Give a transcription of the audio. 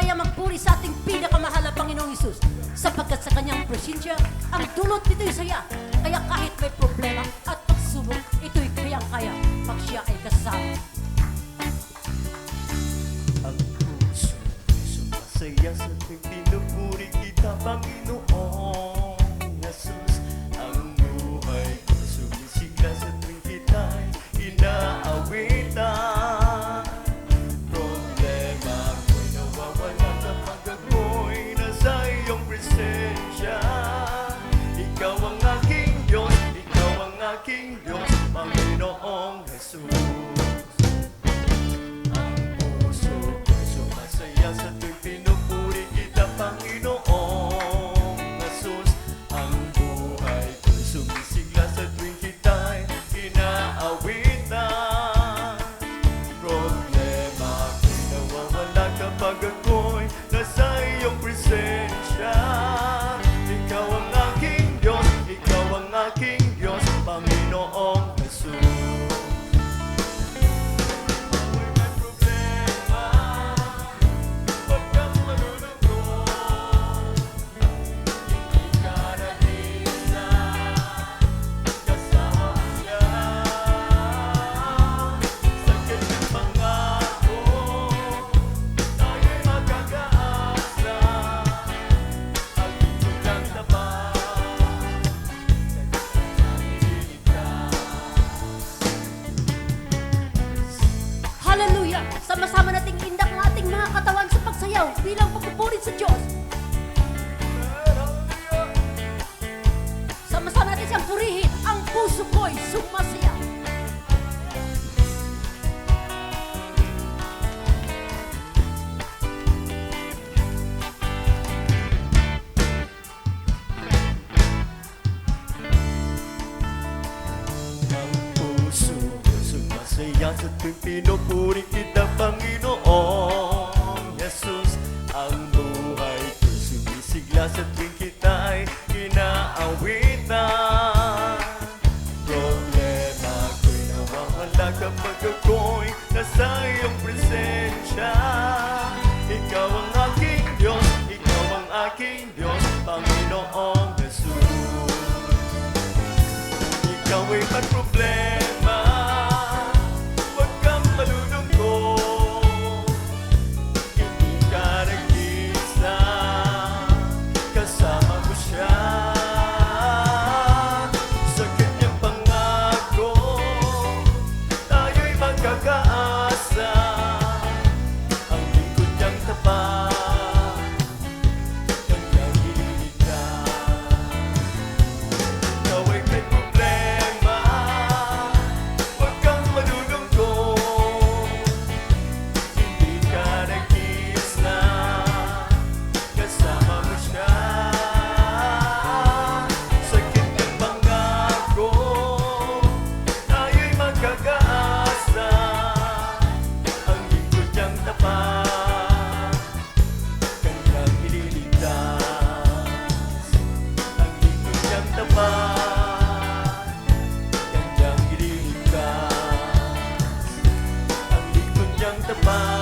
kaya magpuri sa ating pinakamahal na Panginoong Hesus, sapagkat sa kanyang presensya, ang dulot nito'y saya. Kaya kahit may problema at pagsubok, ito'y kayang-kaya pag siya ay kasama. Ang puso ko'y sumasaya sa tuwing pinupuri kita, Panginoong Hesus. Ang buhay ko'y sumisigla sa tuwing kita'y inaawitan. Problema ko'y nawawala kapag ako'y nasa iyong presensya. Ikaw ang aking Diyos, ikaw ang aking Diyos, Panginoong Hesus. Sumasaya sa tuwing pinupuri kita, Panginoong Hesus. Ang buhay ko'y sumisigla sa tuwing kita'y inaawitan. Problema ko'y nawawala kapag ako'y nasa iyong presensya. Ikaw ang aking Diyos, ikaw ang aking Diyos, Panginoong Hesus. Hallelujah! Sama-sama nating indak ng ating mga katawan sa pagsayaw bilang pagpupuri sa Diyos. Sama-sama natin siyang purihin. Ang puso ko'y sumasaya. Ang puso ko'y sumasaya sa tuwing pinupuri kita, Panginoong Hesus. Ang buhay ko'y sumisigla sa tuwing kita'y inaawitan. Problema ko'y nawawala kapag ako'y nasa iyong presensya. Ikaw ang aking Diyos, ikaw ang aking Diyos, Panginoong Hesus. Ikaw ay may problema, huwag kang malulungkot. Hindi ka nag-iisa, kasama mo siya. Sa kanyang pangako, tayo'y magkakaasa. Ang lingkod niyang tapat, kanyang ililigtas. Ikaw ay may problema, huwag kang malulungkot. Hindi ka nag-iisa, kasama mo siya. Sa kanyang pangako, tayo'y magkakaasa. Ang lingkod niyang tapat, kanyang ililigtas. Ang lingkod niyang tapat, kanyang ililigtas. Ang lingkod niyang tapat,